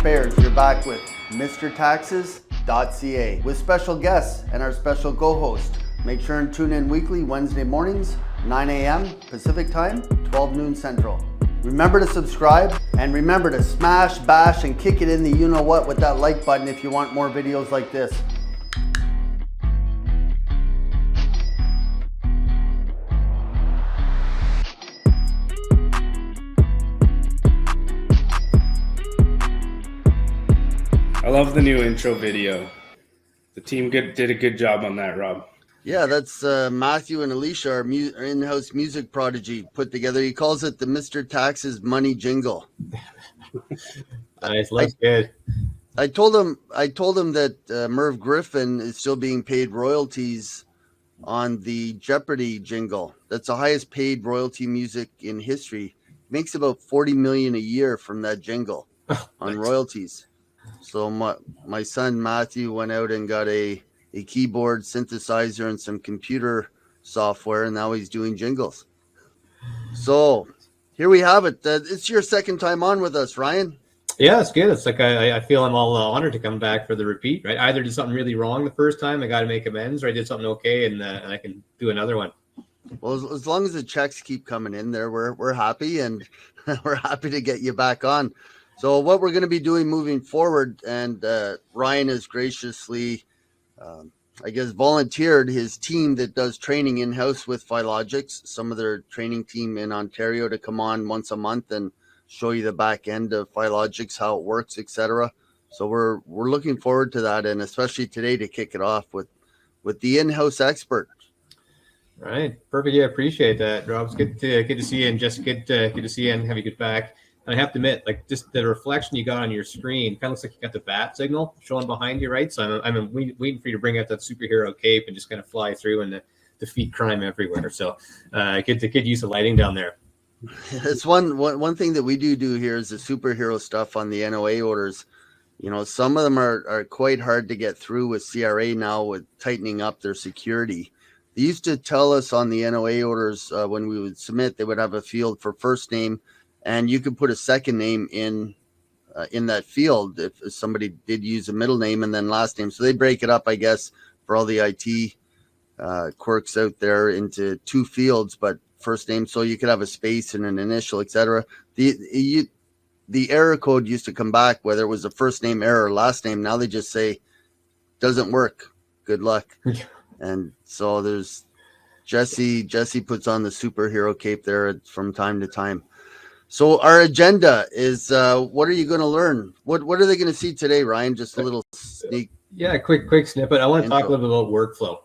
taxpayers, you're back with MrTaxes.ca with special guests and our special co-host. Make sure and tune in weekly Wednesday mornings, 9 a.m. Pacific time, 12 noon Central. Remember to subscribe and remember to smash, bash, and kick it in the you-know-what with that like button if you want more videos like this. I love the new intro video. The team did a good job on that, Rob. Yeah, that's Matthew and Alicia, our in-house music prodigy, put together. He calls it the Mr. Taxes Money Jingle. Nice, looks good. I told him that Merv Griffin is still being paid royalties on the Jeopardy jingle. That's the highest paid royalty music in history. Makes about $40 million a year from that jingle on royalties. So my son Matthew went out and got a keyboard, synthesizer, and some computer software, and now he's doing jingles. So here we have it. It's your second time on with us, Ryan. Yeah, it's good. It's like I feel I'm all honored to come back for the repeat, right? Either did something really wrong the first time, I got to make amends, or I did something okay, and I can do another one. Well, as long as the checks keep coming in there, we're happy, and we're happy to get you back on. So what we're going to be doing moving forward, and Ryan has graciously volunteered his team that does training in-house with Filogix, some of their training team in Ontario, to come on once a month and show you the back end of Filogix, how it works, etc. So we're looking forward to that, and especially today to kick it off with the in-house expert. Right, perfect. Yeah, appreciate that, Rob. It's good to see you, and just good to see you and have you get back. And I have to admit, like, just the reflection you got on your screen kind of looks like you got the bat signal showing behind you, right? So I'm waiting for you to bring out that superhero cape and just kind of fly through and defeat crime everywhere. So good use of lighting down there. It's one thing that we do here is the superhero stuff on the NOA orders. You know, some of them are quite hard to get through with CRA now with tightening up their security. They used to tell us on the NOA orders when we would submit, they would have a field for first name, and you could put a second name in that field if somebody did use a middle name and then last name. So they break it up, I guess, for all the IT quirks out there into two fields, but first name, so you could have a space and an initial, etc. The error code used to come back whether it was a first name error or last name. Now they just say doesn't work. Good luck. And so there's Jesse puts on the superhero cape there from time to time. So our agenda is what are you going to learn? What are they going to see today, Ryan? Just a little sneak. Yeah, quick snippet. I want to talk a little bit about workflow.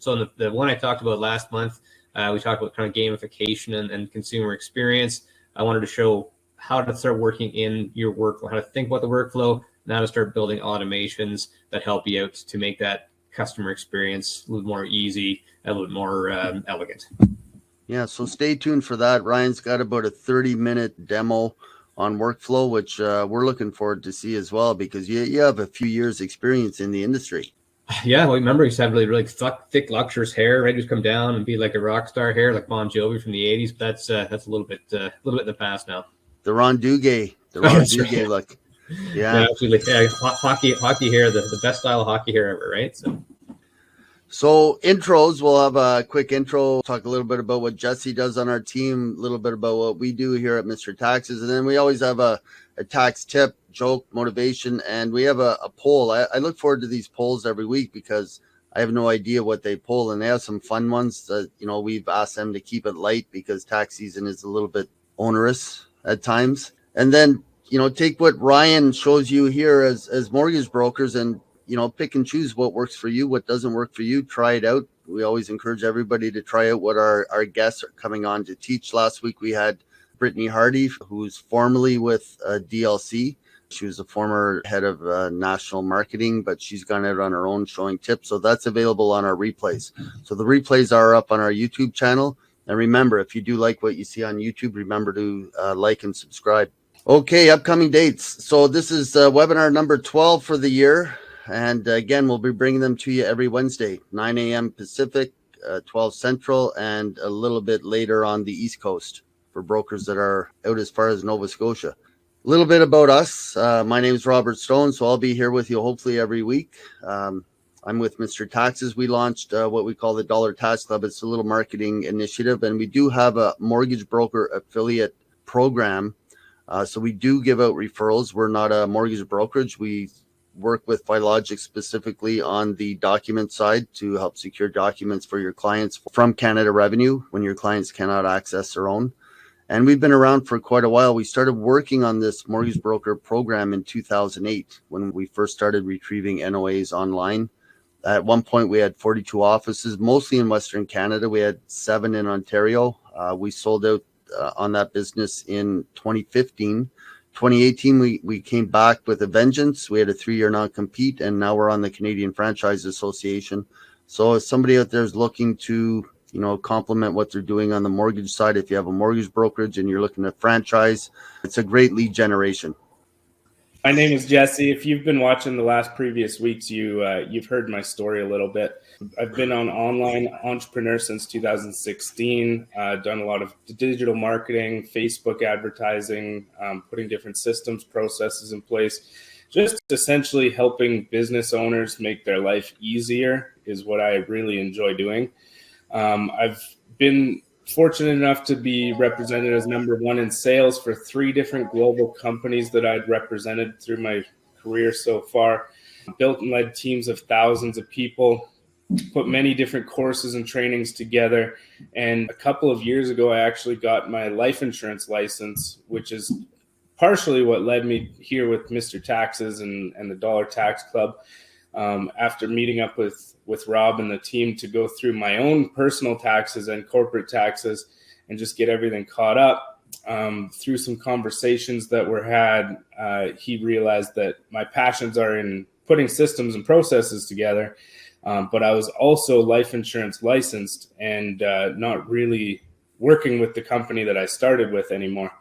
So the one I talked about last month, we talked about kind of gamification and consumer experience. I wanted to show how to start working in your workflow, how to think about the workflow, and how to start building automations that help you out to make that customer experience a little more easy, a little more elegant. Yeah, so stay tuned for that. Ryan's got about a 30-minute demo on workflow, which we're looking forward to see as well, because you have a few years experience in the industry. Yeah, well, remember he used to have really thick, luxurious hair, right? Just come down and be like a rock star hair, like Bon Jovi from the '80s. But that's a little bit in the past now. The Ron Duguay look. Yeah, absolutely. Yeah, hockey hair, the best style of hockey hair ever, right? So intros, we'll have a quick intro, talk a little bit about what Jesse does on our team, a little bit about what we do here at Mr. Taxes, and then we always have a tax tip, joke, motivation, and we have a poll. I look forward to these polls every week because I have no idea what they poll, and they have some fun ones that, you know, we've asked them to keep it light because tax season is a little bit onerous at times. And then, you know, take what Ryan shows you here as mortgage brokers and, you know, pick and choose what works for you, what doesn't work for you. Try it out. We always encourage everybody to try out what our guests are coming on to teach. Last week we had Brittany Hardy, who's formerly with DLC. She was a former head of national marketing, but she's gone out on her own showing tips. So that's available on our replays. So the replays are up on our YouTube channel. And remember, if you do like what you see on YouTube, remember to like and subscribe. Okay, upcoming dates. So this is webinar number 12 for the year. And again, we'll be bringing them to you every Wednesday, 9 a.m. Pacific, 12 Central, and a little bit later on the East Coast for brokers that are out as far as Nova Scotia. A little bit about us. My name is Robert Stone, so I'll be here with you hopefully every week. I'm with Mr. Taxes. We launched what we call the Dollar Tax Club. It's a little marketing initiative, and we do have a mortgage broker affiliate program. So we do give out referrals. We're not a mortgage brokerage. We work with Filogix specifically on the document side to help secure documents for your clients from Canada Revenue when your clients cannot access their own. And we've been around for quite a while. We started working on this mortgage broker program in 2008 when we first started retrieving NOAs online. At one point, we had 42 offices, mostly in Western Canada. We had 7 in Ontario. We sold out on that business in 2015. 2018, we came back with a vengeance. We had a 3-year non-compete, and now we're on the Canadian Franchise Association. So if somebody out there is looking to complement what they're doing on the mortgage side, if you have a mortgage brokerage and you're looking to franchise, it's a great lead generation. My name is Jesse. If you've been watching the last previous weeks, you've heard my story a little bit. I've been an online entrepreneur since 2016. Done a lot of digital marketing, Facebook advertising, putting different systems, processes in place. Just essentially helping business owners make their life easier is what I really enjoy doing. I've been fortunate enough to be represented as #1 in sales for 3 different global companies that I'd represented through my career so far. Built and led teams of thousands of people, put many different courses and trainings together. And a couple of years ago, I actually got my life insurance license, which is partially what led me here with Mr. Taxes and the Dollar Tax Club. After meeting up with Rob and the team to go through my own personal taxes and corporate taxes and just get everything caught up. Through some conversations that were had, he realized that my passions are in putting systems and processes together, but I was also life insurance licensed and not really working with the company that I started with anymore.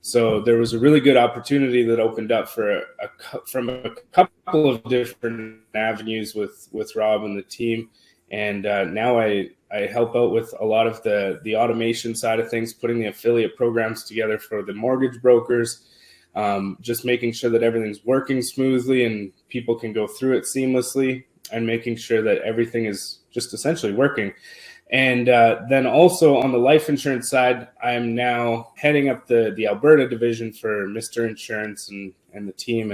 So there was a really good opportunity that opened up from a couple of different avenues with Rob and the team. And now I help out with a lot of the automation side of things, putting the affiliate programs together for the mortgage brokers, just making sure that everything's working smoothly and people can go through it seamlessly, and making sure that everything is just essentially working. And then also on the life insurance side, I'm now heading up the Alberta division for Mr. Insurance and the team,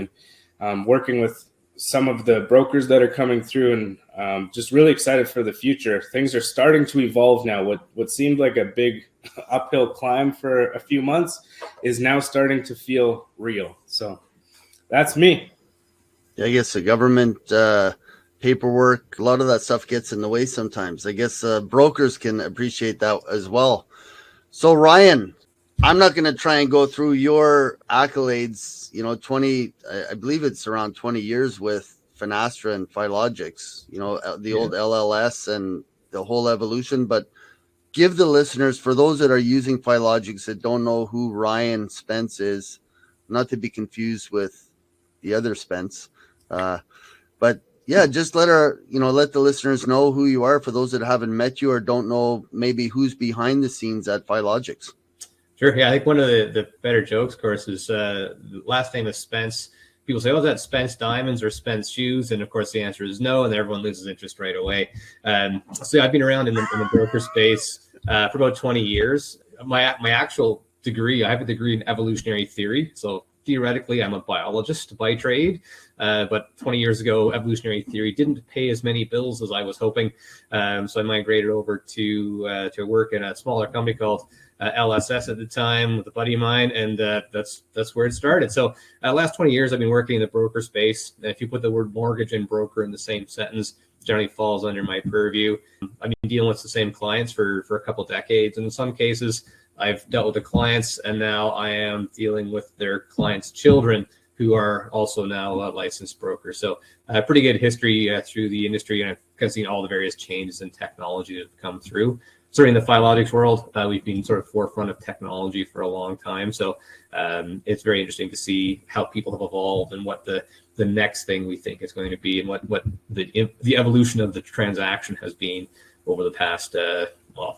and working with some of the brokers that are coming through, and just really excited for the future. Things are starting to evolve now. What seemed like a big uphill climb for a few months is now starting to feel real. So that's me. Yeah, I guess the government paperwork, a lot of that stuff gets in the way sometimes. I guess brokers can appreciate that as well. So Ryan, I'm not going to try and go through your accolades, 20, I believe it's around 20 years with Finastra and Filogix, the old LLS and the whole evolution, but give the listeners, for those that are using Filogix that don't know who Ryan Spence is, not to be confused with the other Spence, but yeah, just let the listeners know who you are for those that haven't met you or don't know maybe who's behind the scenes at Filogix. Sure. Yeah, I think one of the better jokes, of course, is the last name is Spence. People say, "Oh, is that Spence Diamonds or Spence Shoes?" And of course, the answer is no, and everyone loses interest right away. So I've been around in the broker space for about 20 years. My actual degree, I have a degree in evolutionary theory, so theoretically, I'm a biologist by trade, but 20 years ago, evolutionary theory didn't pay as many bills as I was hoping. So I migrated over to work in a smaller company called LSS at the time with a buddy of mine, and that's where it started. So last 20 years, I've been working in the broker space. If you put the word mortgage and broker in the same sentence, it generally falls under my purview. I've been dealing with the same clients for a couple decades, and in some cases, I've dealt with the clients, and now I am dealing with their clients' children, who are also now licensed brokers. So pretty good history through the industry, and I've kind of seen all the various changes in technology that have come through. Certainly in the Filogix world, we've been sort of forefront of technology for a long time. So it's very interesting to see how people have evolved and what the next thing we think is going to be, and what the evolution of the transaction has been over the past, I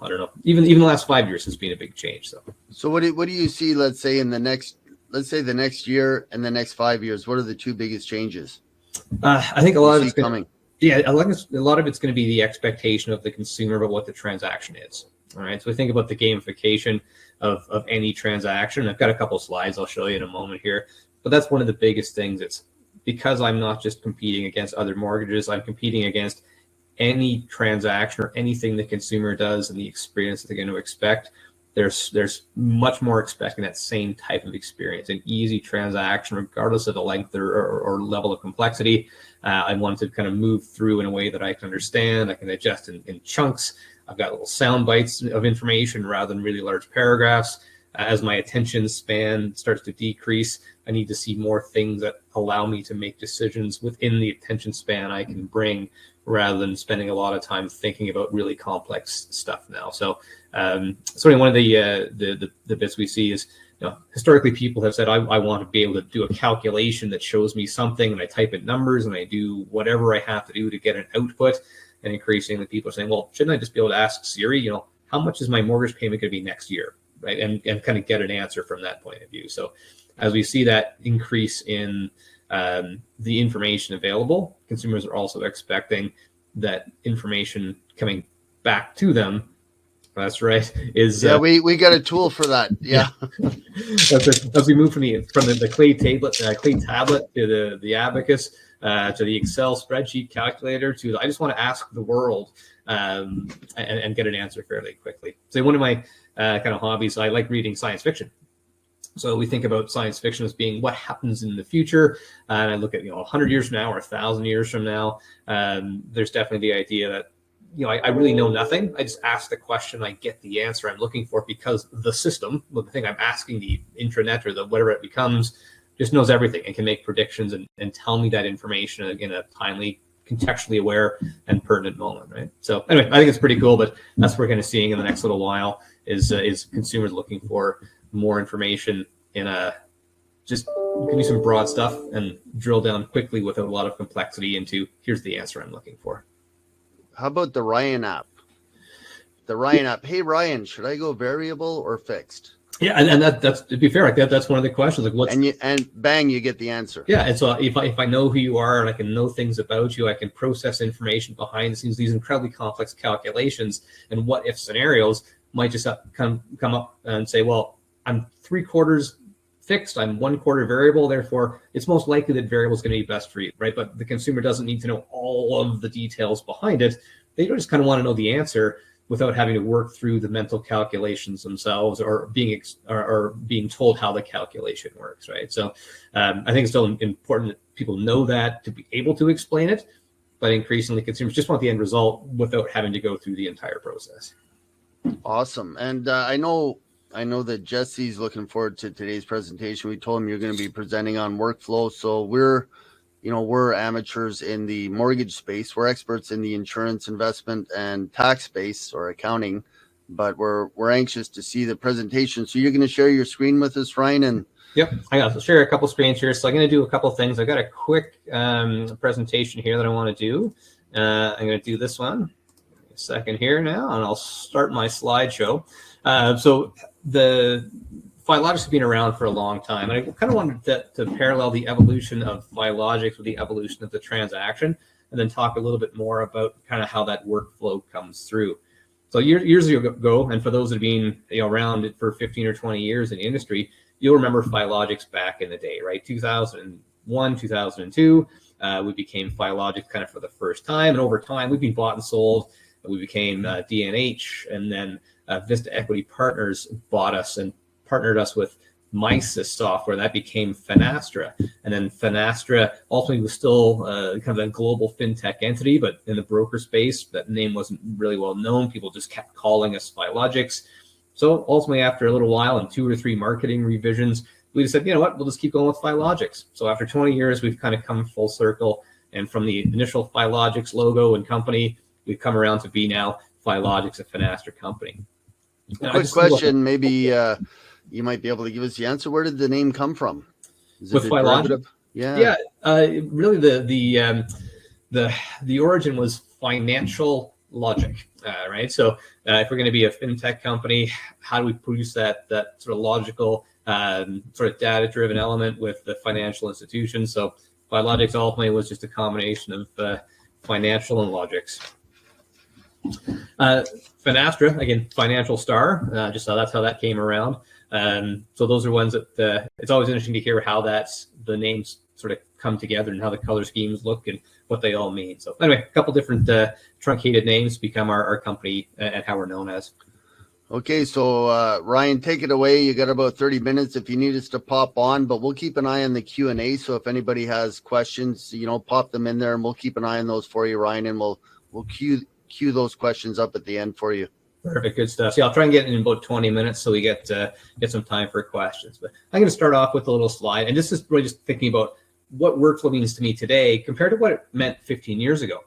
don't know, even the last 5 years has been a big change. So what do you see, let's say, in the next let's say the next year and the next 5 years, what are the two biggest changes? I think a lot of it's coming. Yeah, a lot of it's going to be the expectation of the consumer about what the transaction is. All right, so we think about the gamification of any transaction. I've got a couple slides I'll show you in a moment here, but that's one of the biggest things. It's because I'm not just competing against other mortgages, I'm competing against any transaction or anything the consumer does and the experience that they're going to expect. There's much more expecting that same type of experience, an easy transaction, regardless of the length or level of complexity. I want to kind of move through in a way that I can understand, I can digest in chunks. I've got little sound bites of information rather than really large paragraphs. As my attention span starts to decrease, I need to see more things that allow me to make decisions within the attention span I can bring, rather than spending a lot of time thinking about really complex stuff now. So certainly one of the bits we see is, historically people have said, I want to be able to do a calculation that shows me something, and I type in numbers and I do whatever I have to do to get an output. And increasingly people are saying, well, shouldn't I just be able to ask Siri, how much is my mortgage payment going to be next year? Right. And kind of get an answer from that point of view. So as we see that increase in the information available, consumers are also expecting that information coming back to them. That's right. We got a tool for that. Yeah. As we move from the clay tablet to the Abacus, to the Excel spreadsheet calculator, to I just want to ask the world and get an answer fairly quickly. So one of my kind of hobbies, I like reading science fiction. So we think about science fiction as being what happens in the future. And I look at 100 years from now or 1,000 years from now. There's definitely the idea that I really know nothing. I just ask the question, I get the answer I'm looking for, because the system, the thing I'm asking, the intranet or the whatever it becomes, just knows everything and can make predictions and tell me that information in a timely, contextually aware and pertinent moment, right? So anyway, I think it's pretty cool, but that's what we're going to seeing in the next little while is consumers looking for more information in just give me some broad stuff and drill down quickly without a lot of complexity into here's the answer I'm looking for. How about the Ryan app? The Ryan app. Hey Ryan, should I go variable or fixed? Yeah, and that's to be fair, like that's one of the questions. Like what's and bang, you get the answer. Yeah, and so if I know who you are and I can know things about you, I can process information behind the scenes. These incredibly complex calculations and what if scenarios might just come up and say, well, I'm 3/4 fixed, I'm 1/4 variable, therefore it's most likely that variable is going to be best for you, right? But the consumer doesn't need to know all of the details behind it. They just kind of want to know the answer without having to work through the mental calculations themselves or being told how the calculation works, right? So I think it's still important that people know that to be able to explain it, but increasingly consumers just want the end result without having to go through the entire process. Awesome. And I know that Jesse's looking forward to today's presentation. We told him you're going to be presenting on workflow. So we're amateurs in the mortgage space. We're experts in the insurance, investment, and tax space or accounting, but we're anxious to see the presentation. So you're going to share your screen with us, Ryan? And yep, I got to share a couple screens here. So I'm going to do a couple things. I got a quick presentation here that I want to do. I'm going to do this one. A second here now, and I'll start my slideshow. So the Filogix has been around for a long time, and I kind of wanted to parallel the evolution of Filogix with the evolution of the transaction, and then talk a little bit more about kind of how that workflow comes through. So years ago, and for those that have been around for 15 or 20 years in the industry, you'll remember Filogix back in the day, right? 2001, 2002, we became Filogix kind of for the first time, and over time we've been bought and sold. We became DNH, and then Vista Equity Partners bought us and partnered us with Misys software. That became Finastra. And then Finastra ultimately was still kind of a global fintech entity, but in the broker space, that name wasn't really well known. People just kept calling us Filogix. So ultimately, after a little while and 2 or 3 marketing revisions, we just said, you know what, we'll just keep going with Filogix. So after 20 years, we've kind of come full circle. And from the initial Filogix logo and company, we've come around to be now Filogix, a Finastra company. Quick question, maybe you might be able to give us the answer. Where did the name come from? Is with Filogix? Yeah. Really, the origin was financial logic, right? So if we're going to be a fintech company, how do we produce that sort of logical sort of data-driven element with the financial institutions. So Filogix ultimately was just a combination of financial and logics. Finastra, again, Financial Star, just that's how that came around. So those are ones that it's always interesting to hear how the names sort of come together and how the color schemes look and what they all mean. So anyway, a couple different truncated names become our company and how we're known as. Okay, so Ryan, take it away. You got about 30 minutes if you need us to pop on, but we'll keep an eye on the Q&A. So if anybody has questions, pop them in there, and we'll keep an eye on those for you, Ryan, and we'll queue those questions up at the end for you. Perfect, good stuff. So I'll try and get in about 20 minutes so we get some time for questions. But I'm going to start off with a little slide, and this is really just thinking about what workflow means to me today compared to what it meant 15 years ago.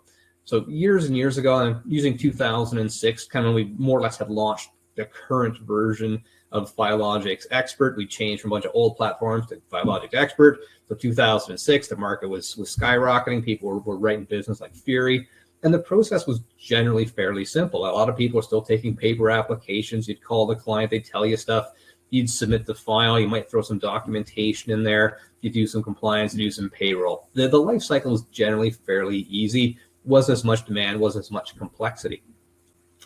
So years and years ago, I'm using 2006, kind of when we more or less had launched the current version of Filogix Expert. We changed from a bunch of old platforms to Filogix Expert. So 2006, the market was skyrocketing. People were writing business like fury. And the process was generally fairly simple. A lot of people are still taking paper applications. You'd call the client, they'd tell you stuff. You'd submit the file. You might throw some documentation in there. You do some compliance, do some payroll. The life cycle is generally fairly easy. Wasn't as much demand, wasn't as much complexity.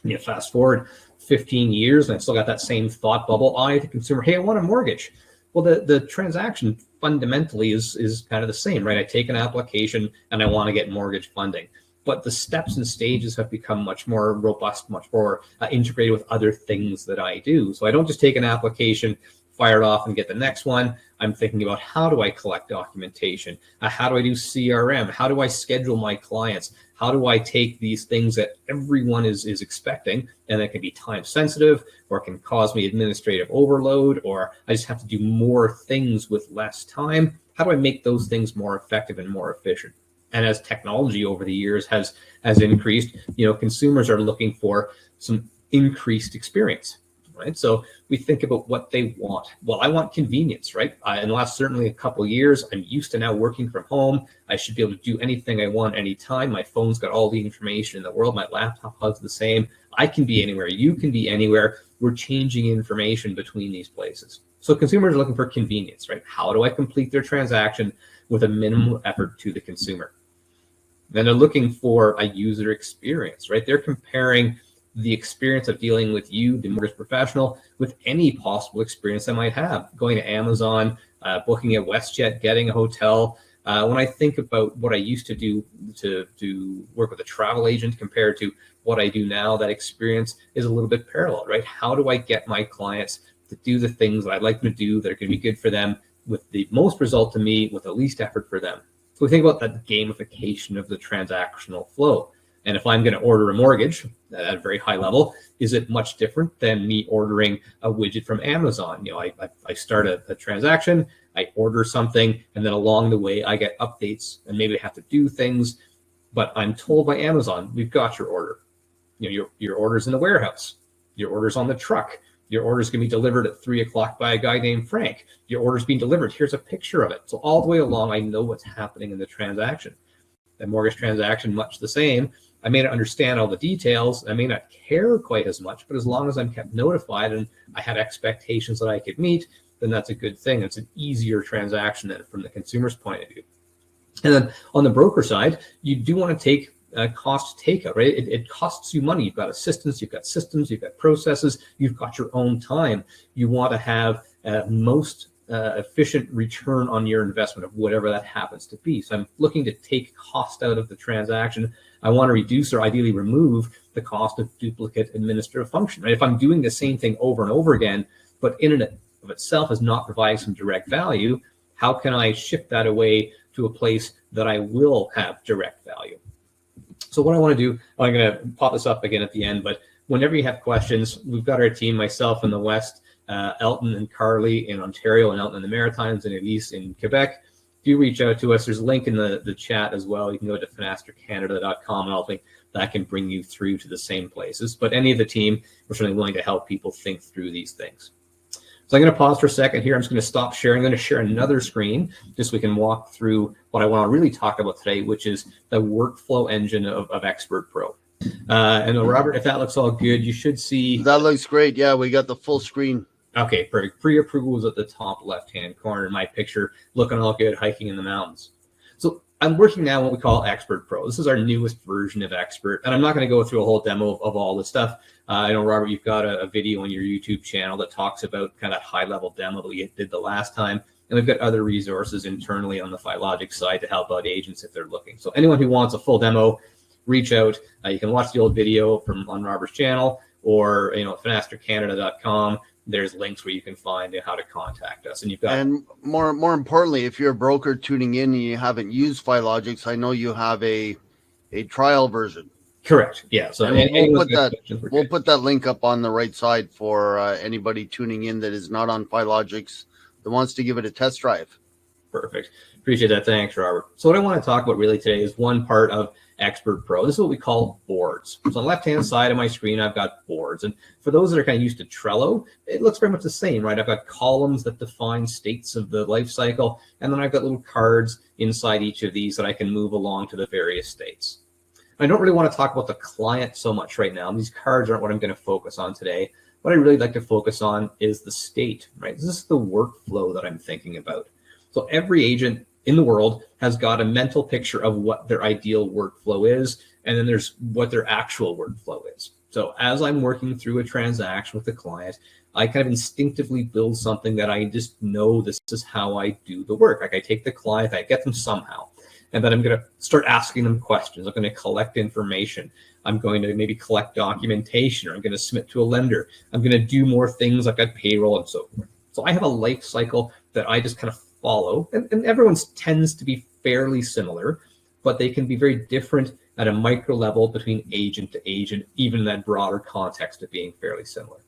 And you fast forward 15 years, and I still got that same thought bubble. The consumer, hey, I want a mortgage. Well, the transaction fundamentally is kind of the same, right? I take an application and I want to get mortgage funding. But the steps and stages have become much more robust, much more integrated with other things that I do. So I don't just take an application, fire it off, and get the next one. I'm thinking about how do I collect documentation? How do I do CRM? How do I schedule my clients? How do I take these things that everyone is expecting, and that can be time sensitive, or it can cause me administrative overload, or I just have to do more things with less time? How do I make those things more effective and more efficient? And as technology over the years has increased, consumers are looking for some increased experience, right? So we think about what they want. Well, I want convenience, right? In the last certainly a couple of years, I'm used to now working from home. I should be able to do anything I want anytime. My phone's got all the information in the world. My laptop has the same. I can be anywhere. You can be anywhere. We're changing information between these places. So consumers are looking for convenience, right? How do I complete their transaction with a minimal effort to the consumer? Then they're looking for a user experience, right? They're comparing the experience of dealing with you, the mortgage professional, with any possible experience I might have. Going to Amazon, booking a WestJet, getting a hotel. When I think about what I used to do to work with a travel agent compared to what I do now, that experience is a little bit parallel, right? How do I get my clients to do the things that I'd like them to do that are going to be good for them with the most result to me with the least effort for them? So we think about that gamification of the transactional flow. And if I'm going to order a mortgage at a very high level, is it much different than me ordering a widget from Amazon? I start a transaction, I order something, and then along the way I get updates and maybe I have to do things, but I'm told by Amazon, we've got your order. Your order's in the warehouse, your order's on the truck. Your order's going to be delivered at 3 o'clock by a guy named Frank. Your order's being delivered. Here's a picture of it. So all the way along, I know what's happening in the transaction. The mortgage transaction, much the same. I may not understand all the details. I may not care quite as much, but as long as I'm kept notified and I had expectations that I could meet, then that's a good thing. It's an easier transaction than from the consumer's point of view. And then on the broker side, you do want to take cost takeout, right? It costs you money. You've got assistants, you've got systems, you've got processes, you've got your own time. You want to have most efficient return on your investment of whatever that happens to be. So I'm looking to take cost out of the transaction. I want to reduce or ideally remove the cost of duplicate administrative function, right? If I'm doing the same thing over and over again, but in and of itself is not providing some direct value, how can I shift that away to a place that I will have direct value? So what I want to do, I'm going to pop this up again at the end, but whenever you have questions, we've got our team, myself in the West, Elton and Carly in Ontario, and Elton in the Maritimes, and Elise in Quebec. Do reach out to us. There's a link in the chat as well. You can go to finastracanada.com, and I'll think that can bring you through to the same places. But any of the team, we're certainly willing to help people think through these things. So I'm going to pause for a second here. I'm just going to stop sharing. I'm going to share another screen just so we can walk through what I want to really talk about today, which is the workflow engine of Expert Pro. And Robert, if that looks all good, you should see. That looks great. Yeah, we got the full screen. Okay, perfect. Pre-approval is at the top left-hand corner. My picture looking all good, hiking in the mountains. So I'm working now on what we call Expert Pro. This is our newest version of Expert, and I'm not going to go through a whole demo of all this stuff. I know, Robert, you've got a video on your YouTube channel that talks about kind of that high-level demo that we did the last time, and we've got other resources internally on the Filogix side to help out agents if they're looking. So anyone who wants a full demo, reach out. You can watch the old video on Robert's channel, or finastercanada.com. There's links where you can find how to contact us. And you've got, and more importantly, if you're a broker tuning in and you haven't used Filogix, I know you have a trial version. Correct. Yeah. So we'll put that link up on the right side for anybody tuning in that is not on Filogix that wants to give it a test drive. Perfect. Appreciate that. Thanks, Robert. So what I want to talk about really today is one part of Expert Pro. This is what we call boards. So on the left-hand side of my screen, I've got boards. And for those that are kind of used to Trello, it looks very much the same, right? I've got columns that define states of the life cycle. And then I've got little cards inside each of these that I can move along to the various states. I don't really want to talk about the client so much right now. These cards aren't what I'm going to focus on today. What I really like to focus on is the state, right? This is the workflow that I'm thinking about. So every agent in the world has got a mental picture of what their ideal workflow is, and then there's what their actual workflow is. So as I'm working through a transaction with the client, I kind of instinctively build something that I just know this is how I do the work. Like I take the client, I get them somehow, and then I'm going to start asking them questions. I'm going to collect information. I'm going to maybe collect documentation, or I'm going to submit to a lender. I'm going to do more things like that payroll and so forth. So I have a life cycle that I just kind of follow, and everyone's tends to be fairly similar, but they can be very different at a micro level between agent to agent, even in that broader context of being fairly similar.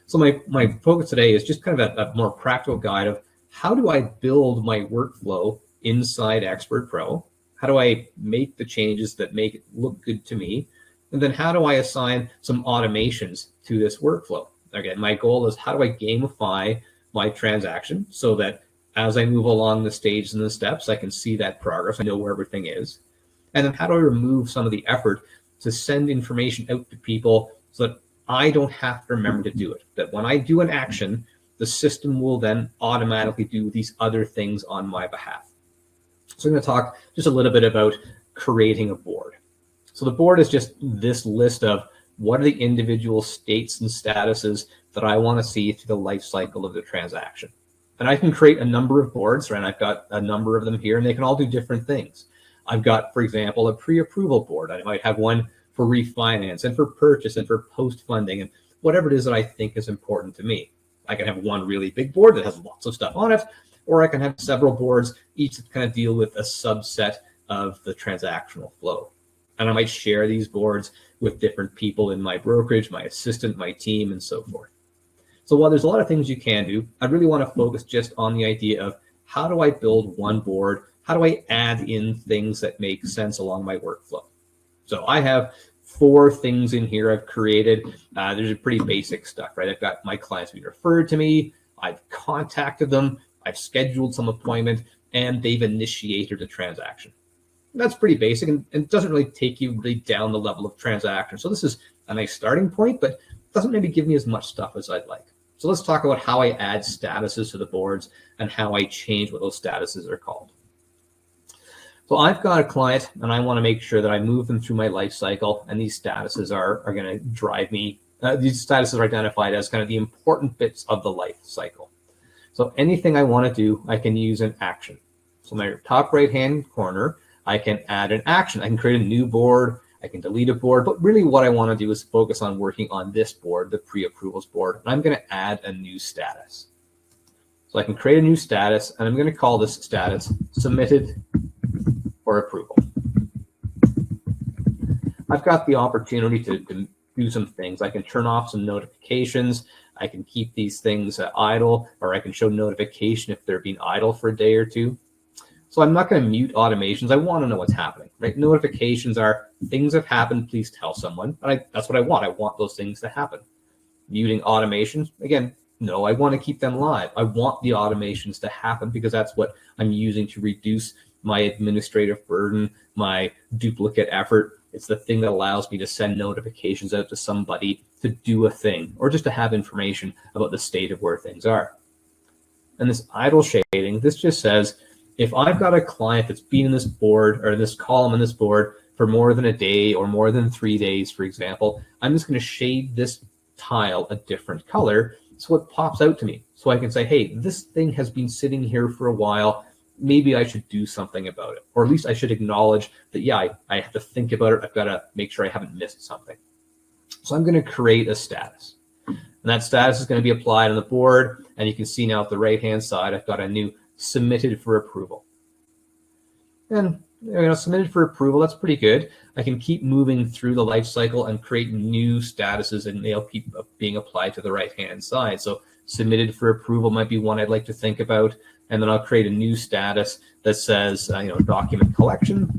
So my focus today is just kind of a more practical guide of how do I build my workflow inside Expert Pro? How do I make the changes that make it look good to me? And then how do I assign some automations to this workflow? Again, my goal is how do I gamify my transaction so that as I move along the stages and the steps, I can see that progress. I know where everything is. And then how do I remove some of the effort to send information out to people so that I don't have to remember to do it? That when I do an action, the system will then automatically do these other things on my behalf. So I'm going to talk just a little bit about creating a board. So the board is just this list of what are the individual states and statuses that I want to see through the life cycle of the transaction. And I can create a number of boards, right? And I've got a number of them here, and they can all do different things. I've got, for example, a pre-approval board. I might have one for refinance and for purchase and for post-funding and whatever it is that I think is important to me. I can have one really big board that has lots of stuff on it, or I can have several boards, each that kind of deal with a subset of the transactional flow. And I might share these boards with different people in my brokerage, my assistant, my team, and so forth. So while there's a lot of things you can do, I really want to focus just on the idea of how do I build one board? How do I add in things that make sense along my workflow? So I have 4 things in here I've created. There's a pretty basic stuff, right? I've got my clients being referred to me. I've contacted them. I've scheduled some appointment, and they've initiated a transaction. That's pretty basic, and it doesn't really take you really down the level of transaction. So this is a nice starting point, but doesn't maybe give me as much stuff as I'd like. So let's talk about how I add statuses to the boards and how I change what those statuses are called. So I've got a client, and I want to make sure that I move them through my life cycle, and these statuses are going to drive me. These statuses are identified as kind of the important bits of the life cycle. So anything I want to do, I can use an action. So my top right-hand corner, I can add an action. I can create a new board. I can delete a board, but really what I want to do is focus on working on this board, the pre-approvals board, and I'm going to add a new status. So I can create a new status, and I'm going to call this status submitted for approval. I've got the opportunity to do some things. I can turn off some notifications. I can keep these things idle, or I can show notification if they're being idle for a day or two. So I'm not going to mute automations. I want to know what's happening, right? Notifications are things have happened. Please tell someone. And that's what I want. I want those things to happen. Muting automations, again, no, I want to keep them live. I want the automations to happen because that's what I'm using to reduce my administrative burden, my duplicate effort. It's the thing that allows me to send notifications out to somebody to do a thing, or just to have information about the state of where things are. And this idle shading, this just says, if I've got a client that's been in this board or this column in this board for more than a day or more than 3 days, for example, I'm just going to shade this tile a different color so it pops out to me. So I can say, hey, this thing has been sitting here for a while. Maybe I should do something about it. Or at least I should acknowledge that, yeah, I have to think about it. I've got to make sure I haven't missed something. So I'm going to create a status. And that status is going to be applied on the board. And you can see now at the right-hand side, I've got a new submitted for approval. And submitted for approval, that's pretty good. I can keep moving through the life cycle and create new statuses, and they'll keep being applied to the right-hand side. So submitted for approval might be one I'd like to think about. And then I'll create a new status that says, document collection.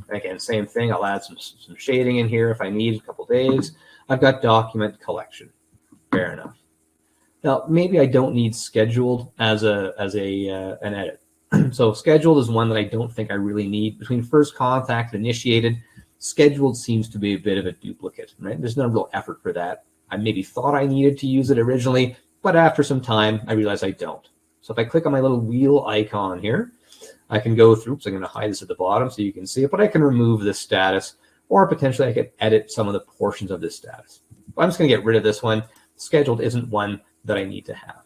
Again, same thing. I'll add some shading in here if I need a couple days. I've got document collection. Fair enough. Now, maybe I don't need scheduled as an edit. So scheduled is one that I don't think I really need. Between first contact and initiated, scheduled seems to be a bit of a duplicate, right? There's no real effort for that. I maybe thought I needed to use it originally, but after some time, I realized I don't. So if I click on my little wheel icon here, I can go through, so I'm going to hide this at the bottom so you can see it, but I can remove this status, or potentially I could edit some of the portions of this status. But I'm just going to get rid of this one. Scheduled isn't one that I need to have.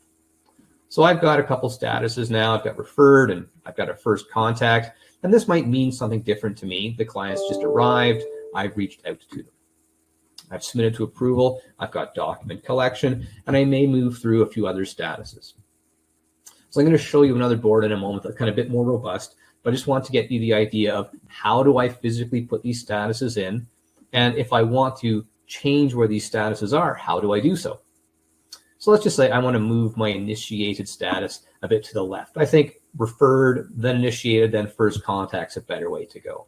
So I've got a couple statuses now. I've got referred and I've got a first contact, and this might mean something different to me. The client's just arrived. I've reached out to them. I've submitted to approval. I've got document collection, and I may move through a few other statuses. So I'm going to show you another board in a moment that's kind of a bit more robust, but I just want to get you the idea of how do I physically put these statuses in, and if I want to change where these statuses are, how do I do so? So let's just say I want to move my initiated status a bit to the left. I think referred, then initiated, then first contact's a better way to go.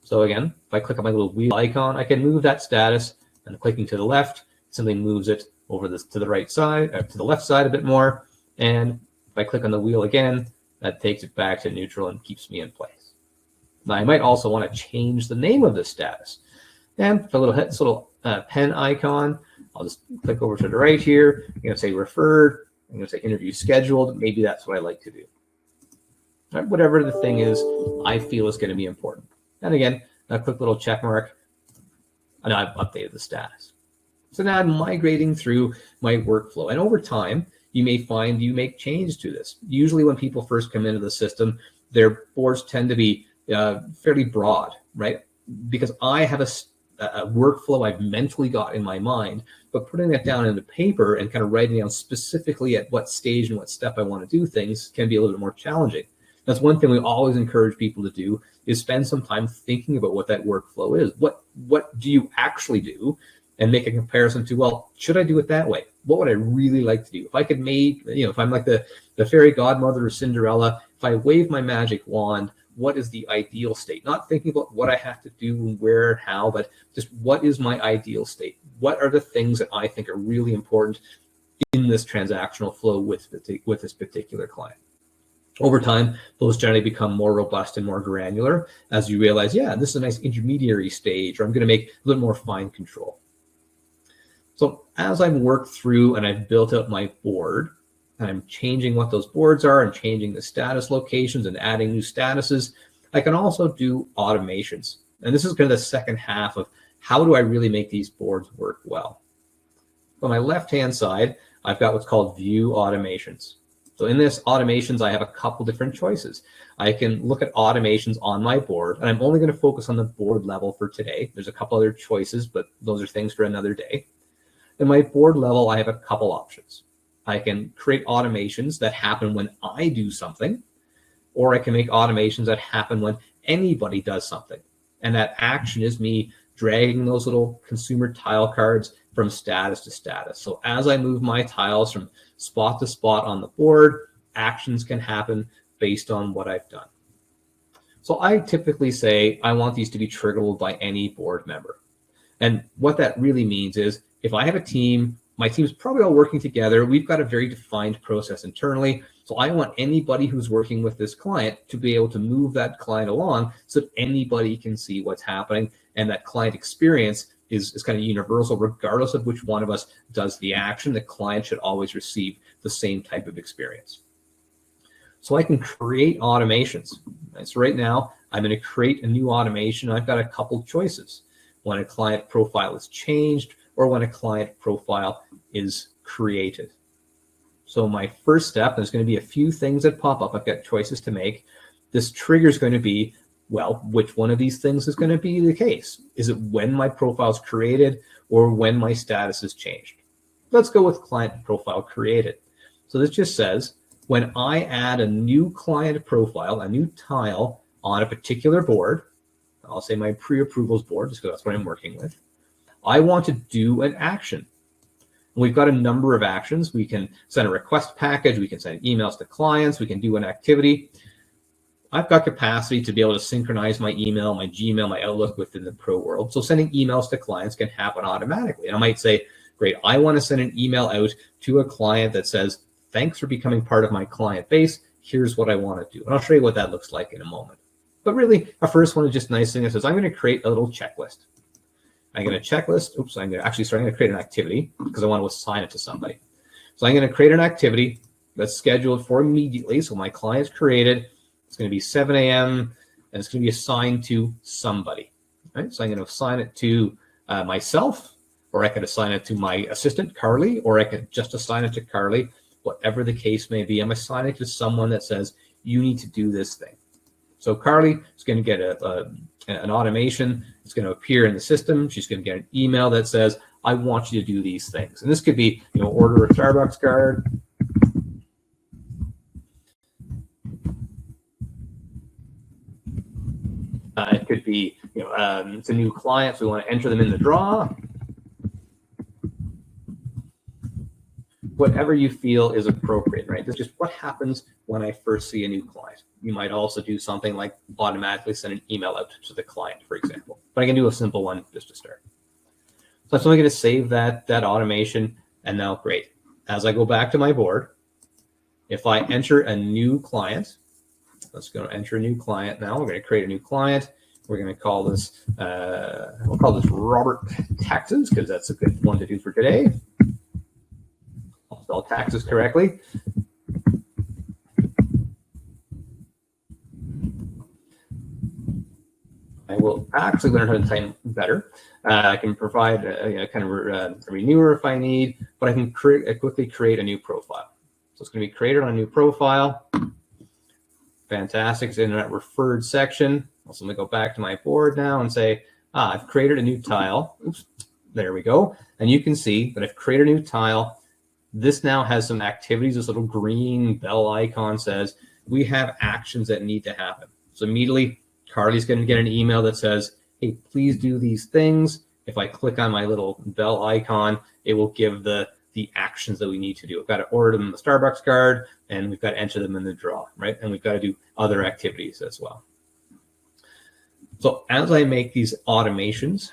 So again, if I click on my little wheel icon, I can move that status, and clicking to the left simply moves it over to the right side, to the left side a bit more. And if I click on the wheel again, that takes it back to neutral and keeps me in place. Now I might also want to change the name of this status. And for this little pen icon, I'll just click over to the right here. I'm going to say referred. I'm going to say interview scheduled. Maybe that's what I like to do. All right, whatever the thing is I feel is going to be important. And again, a quick little check mark, and I've updated the status. So now I'm migrating through my workflow. And over time, you may find you make changes to this. Usually when people first come into the system, their boards tend to be fairly broad, right? Because I have a workflow I've mentally got in my mind, but putting that down into paper and kind of writing down specifically at what stage and what step I want to do things can be a little bit more challenging. That's one thing we always encourage people to do, is spend some time thinking about what that workflow is. What do you actually do? And make a comparison to, well, should I do it that way? What would I really like to do? If I could make, if I'm like the fairy godmother or Cinderella, if I wave my magic wand, what is the ideal state? Not thinking about what I have to do and where and how, but just what is my ideal state? What are the things that I think are really important in this transactional flow with this particular client? Over time, those generally become more robust and more granular as you realize, yeah, this is a nice intermediary stage, or I'm going to make a little more fine control. So as I've worked through and I've built out my board, and I'm changing what those boards are and changing the status locations and adding new statuses, I can also do automations. And this is kind of the second half of how do I really make these boards work well. On my left-hand side, I've got what's called view automations. So in this automations, I have a couple different choices. I can look at automations on my board, and I'm only going to focus on the board level for today. There's a couple other choices, but those are things for another day. In my board level, I have a couple options. I can create automations that happen when I do something, or I can make automations that happen when anybody does something. And that action is me dragging those little consumer tile cards from status to status. So as I move my tiles from spot to spot on the board, actions can happen based on what I've done. So I typically say I want these to be triggerable by any board member. And what that really means is if I have a team My team's probably all working together. We've got a very defined process internally. So I want anybody who's working with this client to be able to move that client along so that anybody can see what's happening, and that client experience is kind of universal. Regardless of which one of us does the action, the client should always receive the same type of experience. So I can create automations. So right now, I'm going to create a new automation. I've got a couple choices: when a client profile is changed or when a client profile is created. So my first step, there's going to be a few things that pop up. I've got choices to make. This trigger is going to be, well, which one of these things is going to be the case? Is it when my profile is created or when my status is changed? Let's go with client profile created. So this just says, when I add a new client profile, a new tile on a particular board, I'll say my pre-approvals board, just because that's what I'm working with, I want to do an action. We've got a number of actions. We can send a request package. We can send emails to clients. We can do an activity. I've got capacity to be able to synchronize my email, my Gmail, my Outlook within the pro world. So sending emails to clients can happen automatically. And I might say, great, I want to send an email out to a client that says, thanks for becoming part of my client base. Here's what I want to do. And I'll show you what that looks like in a moment. But really, our first one is just nice thing. It says, I'm going to create a little checklist. I'm going to checklist. Oops, I'm going to create an activity because I want to assign it to somebody. So I'm going to create an activity that's scheduled for immediately. So my client's created. It's going to be 7 a.m. and it's going to be assigned to somebody. Right? So I'm going to assign it to myself, or I could assign it to my assistant, Carly, or I could just assign it to Carly. Whatever the case may be, I'm assigning it to someone that says, you need to do this thing. So Carly is going to get an automation. It's going to appear in the system. She's going to get an email that says, I want you to do these things. And this could be, order a Starbucks card. It could be, it's a new client, so we want to enter them in the draw. Whatever you feel is appropriate, right? This is just what happens when I first see a new client. You might also do something like automatically send an email out to the client, for example. But I can do a simple one just to start. So I'm only going to save that automation, and now great. As I go back to my board, if I enter a new client, let's go enter a new client now. We're going to create a new client. We're going to call this, we'll call this Robert Taxes, because that's a good one to do for today. I'll spell taxes correctly. I will actually learn how to type better. I can provide a renewer if I need, but I can quickly create a new profile. So it's going to be created on a new profile. Fantastic. It's in that referred section. So let me go back to my board now and say, I've created a new tile. Oops, there we go. And you can see that I've created a new tile. This now has some activities. This little green bell icon says we have actions that need to happen. So immediately, Carly's going to get an email that says, hey, please do these things. If I click on my little bell icon, it will give the actions that we need to do. We've got to order them the Starbucks card, and we've got to enter them in the draw, right? And we've got to do other activities as well. So as I make these automations,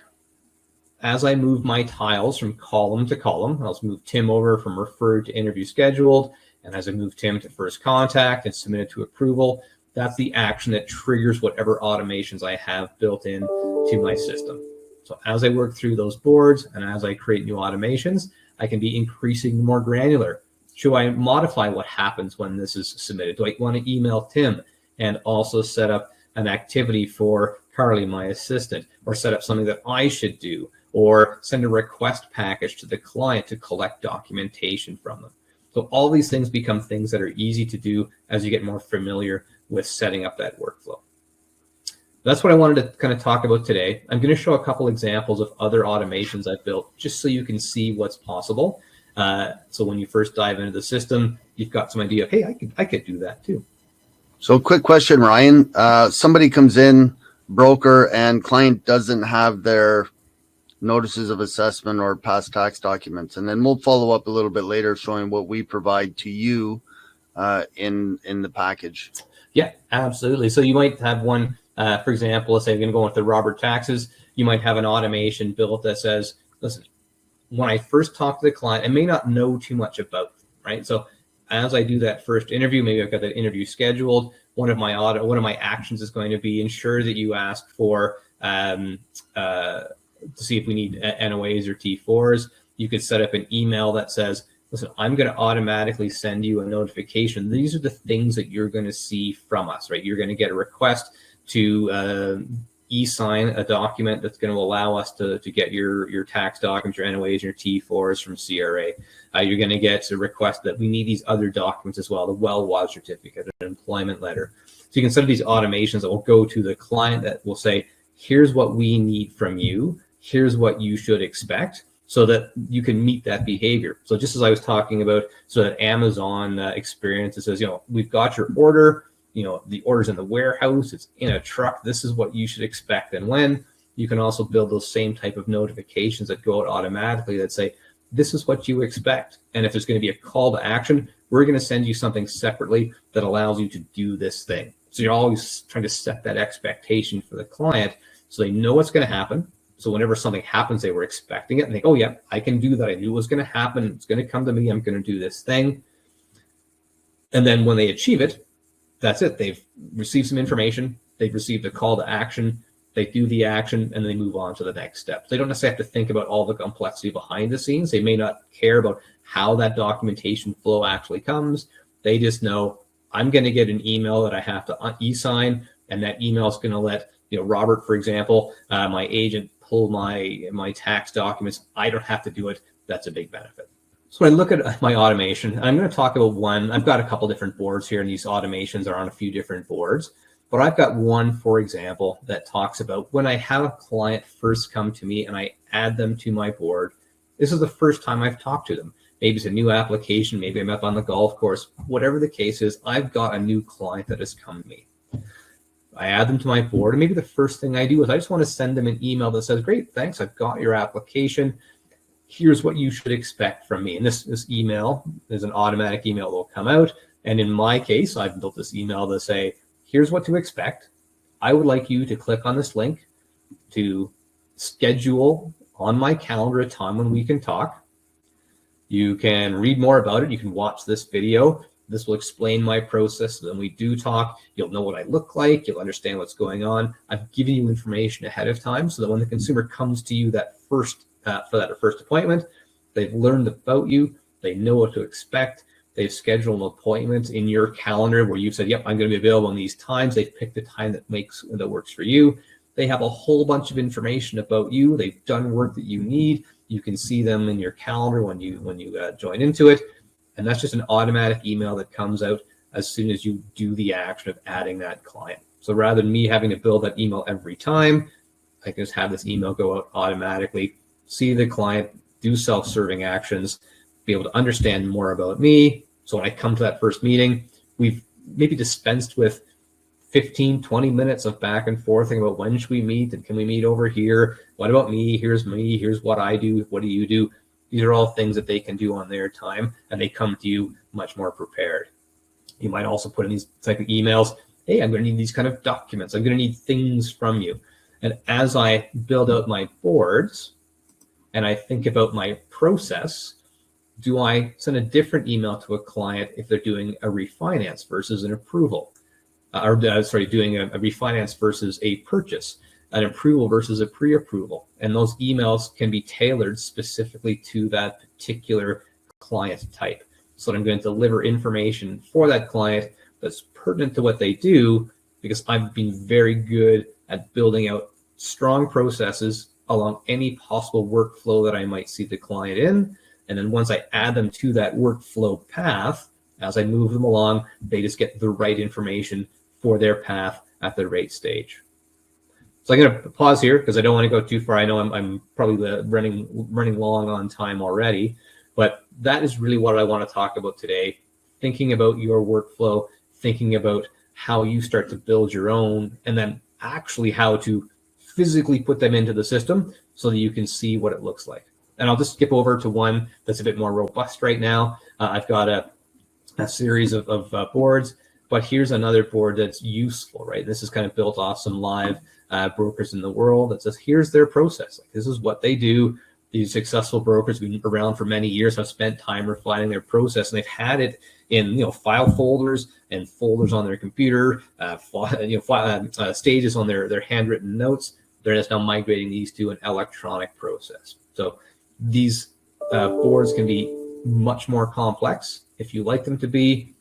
as I move my tiles from column to column, I'll move Tim over from referred to interview scheduled. And as I move Tim to first contact and submitted to approval, that's the action that triggers whatever automations I have built in to my system. So as I work through those boards and as I create new automations, I can be increasingly more granular. Should I modify what happens when this is submitted? Do I want to email Tim and also set up an activity for Carly, my assistant, or set up something that I should do, or send a request package to the client to collect documentation from them? So all these things become things that are easy to do as you get more familiar with setting up that workflow. That's what I wanted to kind of talk about today. I'm going to show a couple examples of other automations I've built just so you can see what's possible. So when you first dive into the system, you've got some idea of, hey, I could do that too. So quick question, Ryan. Somebody comes in, broker, and client doesn't have their notices of assessment or past tax documents. And then we'll follow up a little bit later showing what we provide to you in the package. Yeah, absolutely. So you might have one, for example, let's say you're going to go with the Robert Taxes. You might have an automation built that says, listen, when I first talk to the client, I may not know too much about them, right? So as I do that first interview, maybe I've got that interview scheduled. One of my actions is going to be ensure that you ask for to see if we need NOAs or T4s. You could set up an email that says, listen, I'm going to automatically send you a notification. These are the things that you're going to see from us, right? You're going to get a request to e-sign a document that's going to allow us to get your tax documents, your NOAs, your T4s from CRA. You're going to get a request that we need these other documents as well, the well-was certificate, an employment letter. So you can set up these automations that will go to the client that will say, here's what we need from you. Here's what you should expect, so that you can meet that behavior. So just as I was talking about, so that Amazon experience, it says, we've got your order, the order's in the warehouse, it's in a truck, this is what you should expect and when. You can also build those same type of notifications that go out automatically that say, this is what you expect. And if there's going to be a call to action, we're going to send you something separately that allows you to do this thing. So you're always trying to set that expectation for the client so they know what's going to happen. So whenever something happens, they were expecting it and think, oh yeah, I can do that. I knew it was going to happen. It's going to come to me. I'm going to do this thing. And then when they achieve it, that's it. They've received some information. They've received a call to action. They do the action and they move on to the next step. They don't necessarily have to think about all the complexity behind the scenes. They may not care about how that documentation flow actually comes. They just know, I'm going to get an email that I have to e-sign, and that email is going to let Robert, for example, my agent, pull my tax documents. I don't have to do it. That's a big benefit. So when I look at my automation, I'm going to talk about one. I've got a couple different boards here, and these automations are on a few different boards. But I've got one, for example, that talks about when I have a client first come to me and I add them to my board. This is the first time I've talked to them. Maybe it's a new application. Maybe I'm up on the golf course. Whatever the case is, I've got a new client that has come to me. I add them to my board, and maybe the first thing I do is I just want to send them an email that says, great, thanks, I've got your application. Here's what you should expect from me. And this email is an automatic email that will come out. And in my case, I've built this email to say, here's what to expect. I would like you to click on this link to schedule on my calendar a time when we can talk. You can read more about it. You can watch this video. This will explain my process. When we do talk, you'll know what I look like. You'll understand what's going on. I've given you information ahead of time so that when the consumer comes to you for that first appointment, they've learned about you. They know what to expect. They've scheduled an appointment in your calendar where you've said, yep, I'm going to be available on these times. They've picked a time that works for you. They have a whole bunch of information about you. They've done work that you need. You can see them in your calendar when you join into it. And that's just an automatic email that comes out as soon as you do the action of adding that client. So rather than me having to build that email every time, I can just have this email go out automatically, see the client, do self-serving actions, be able to understand more about me. So when I come to that first meeting, we've maybe dispensed with 15, 20 minutes of back and forth about when should we meet and can we meet over here? What about me? Here's what I do. What do you do? These are all things that they can do on their time, and they come to you much more prepared. You might also put in these type of emails, hey, I'm going to need these kind of documents. I'm going to need things from you. And as I build out my boards and I think about my process, do I send a different email to a client if they're doing a refinance versus an approval? Doing a refinance versus a purchase, an approval versus a pre-approval. And those emails can be tailored specifically to that particular client type. So that I'm going to deliver information for that client that's pertinent to what they do, because I've been very good at building out strong processes along any possible workflow that I might see the client in. And then once I add them to that workflow path, as I move them along, they just get the right information for their path at the right stage. So I'm going to pause here because I don't want to go too far. I know I'm probably running long on time already, but that is really what I want to talk about today. Thinking about your workflow, thinking about how you start to build your own, and then actually how to physically put them into the system so that you can see what it looks like. And I'll just skip over to one that's a bit more robust right now. I've got a series of boards, but here's another board that's useful, right? This is kind of built off some live brokers in the world that says, here's their process. Like, this is what they do. These successful brokers who've been around for many years have spent time refining their process, and they've had it in file folders and folders on their computer, stages on their handwritten notes. They're just now migrating these to an electronic process. So these boards can be much more complex if you like them to be.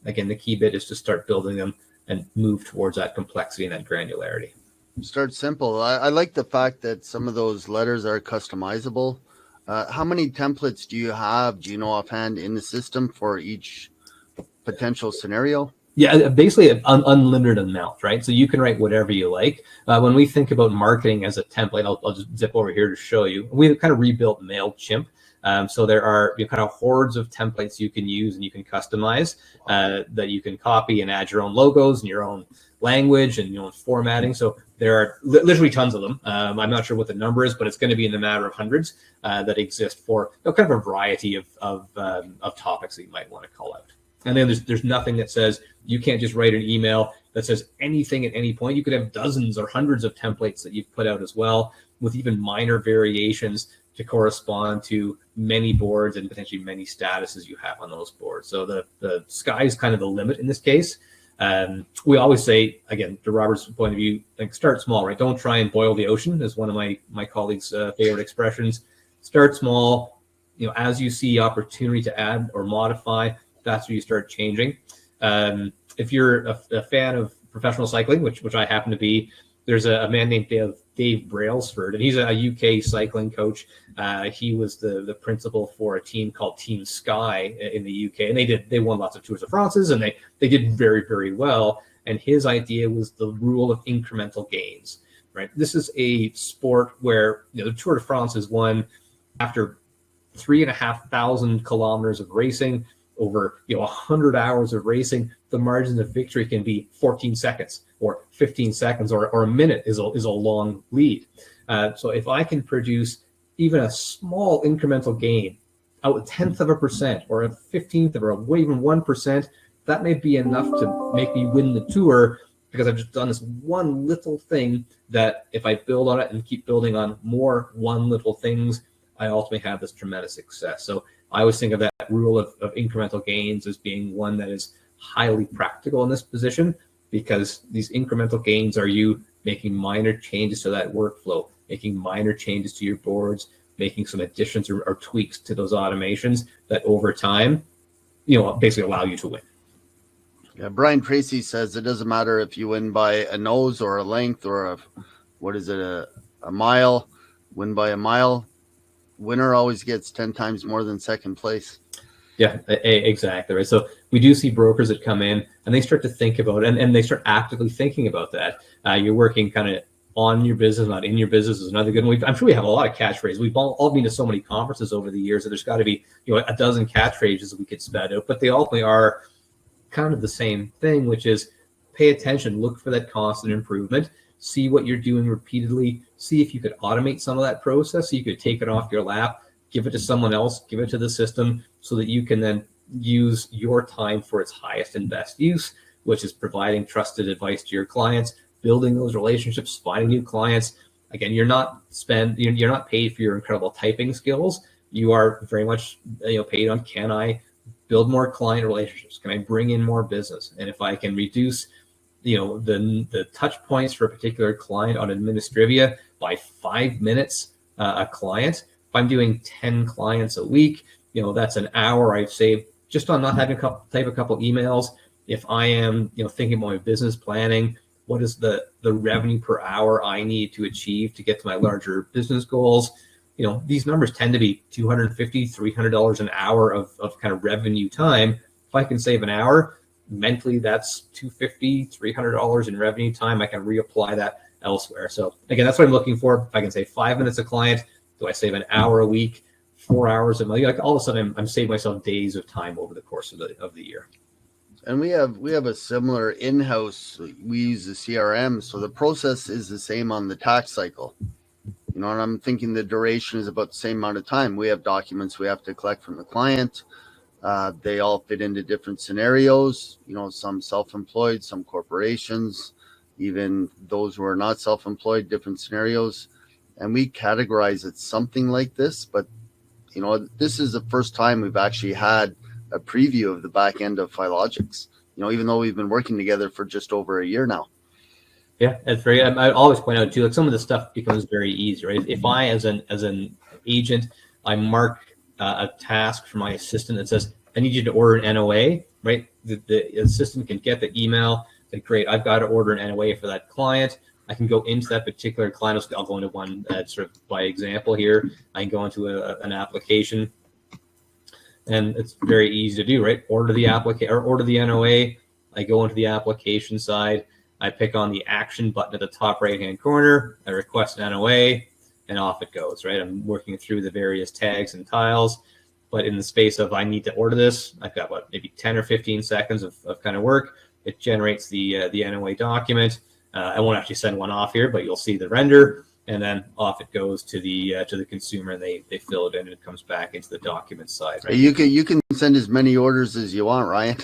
Again, the key bit is to start building them and move towards that complexity and that granularity. Start simple. I like the fact that some of those letters are customizable. How many templates do you have, do you know offhand, in the system for each potential scenario? Yeah, basically an unlimited amount, right? So you can write whatever you like. When we think about marketing as a template, I'll just zip over here to show you. We've kind of rebuilt MailChimp. So there are kind of hordes of templates you can use and you can customize that you can copy and add your own logos and your own language and your own formatting. So there are literally tons of them. I'm not sure what the number is, but it's going to be in the matter of hundreds that exist for kind of a variety of topics that you might want to call out. And then there's nothing that says you can't just write an email that says anything at any point. You could have dozens or hundreds of templates that you've put out as well, with even minor variations to correspond to many boards and potentially many statuses you have on those boards. So the sky is kind of the limit in this case. We always say, again, to Robert's point of view, like, start small, right? Don't try and boil the ocean, is one of my colleagues' favorite expressions. Start small. As you see opportunity to add or modify, that's where you start changing. If you're a fan of professional cycling, which I happen to be, there's a man named Dave Brailsford, and he's a UK cycling coach. He was the principal for a team called Team Sky in the UK, and they won lots of Tours de France's, and they did very, very well. And his idea was the rule of incremental gains, right? This is a sport where the Tour de France is won after 3,500 kilometers of racing, over 100 hours of racing. The margins of victory can be 14 seconds or 15 seconds or a minute is a long lead. So if I can produce even a small incremental gain, a 1/10% or a 15th or even 1%, that may be enough to make me win the Tour, because I've just done this one little thing that if I build on it and keep building on more one little things, I ultimately have this tremendous success. So I always think of that rule of incremental gains as being one that is highly practical in this position, because these incremental gains are you making minor changes to that workflow, making minor changes to your boards, making some additions or tweaks to those automations that over time, basically allow you to win. Yeah, Brian Tracy says it doesn't matter if you win by a nose or a length or a mile, win by a mile. Winner always gets 10 times more than second place. Yeah, exactly right. So we do see brokers that come in and they start to think about it, and they start actively thinking about that. You're working kind of on your business, not in your business, is another good one. I'm sure we have a lot of catchphrases. We've all been to so many conferences over the years that there's got to be a dozen catchphrases that we could spat out, but they ultimately are kind of the same thing, which is pay attention, look for that constant improvement, see what you're doing repeatedly, see if you could automate some of that process so you could take it off your lap, give it to someone else, give it to the system, so that you can then use your time for its highest and best use, which is providing trusted advice to your clients, building those relationships, finding new clients. Again, you're not paid for your incredible typing skills. You are very much paid on, can I build more client relationships? Can I bring in more business? And if I can reduce the touch points for a particular client on Administrivia by 5 minutes a client, if I'm doing 10 clients a week, that's an hour I've saved just on not having to type a couple emails. If I am thinking about my business planning, what is the revenue per hour I need to achieve to get to my larger business goals? These numbers tend to be $250, $300 an hour of kind of revenue time. If I can save an hour, mentally that's $250, $300 in revenue time. I can reapply that elsewhere. So again, that's what I'm looking for. If I can save 5 minutes a client, do I save an hour a week, 4 hours a month? Like all of a sudden I'm saving myself days of time over the course of the year. And we have a similar in-house. We use the CRM, so the process is the same on the tax cycle. And I'm thinking the duration is about the same amount of time. We have documents we have to collect from the client. They all fit into different scenarios, some self-employed, some corporations, even those who are not self-employed, different scenarios. and we categorize it something like this, but this is the first time we've actually had a preview of the back end of Filogix, even though we've been working together for just over a year now. Yeah, that's very. I always point out too, like some of the stuff becomes very easy, right? If I, as an agent, I mark a task for my assistant that says, I need you to order an NOA, right? The assistant can get the email, say, great, I've got to order an NOA for that client. I can go into that particular client. I'll go into one sort of by example here. I can go into an application, and it's very easy to do, right? Order the order the NOA. I go into the application side. I pick on the action button at the top right-hand corner. I request an NOA, and off it goes, right? I'm working through the various tags and tiles, but in the space of I need to order this, I've got maybe 10 or 15 seconds of kind of work. It generates the NOA document. I won't actually send one off here, but you'll see the render, and then off it goes to the consumer, and they fill it in, and it comes back into the document side. Right? You can send as many orders as you want, Ryan.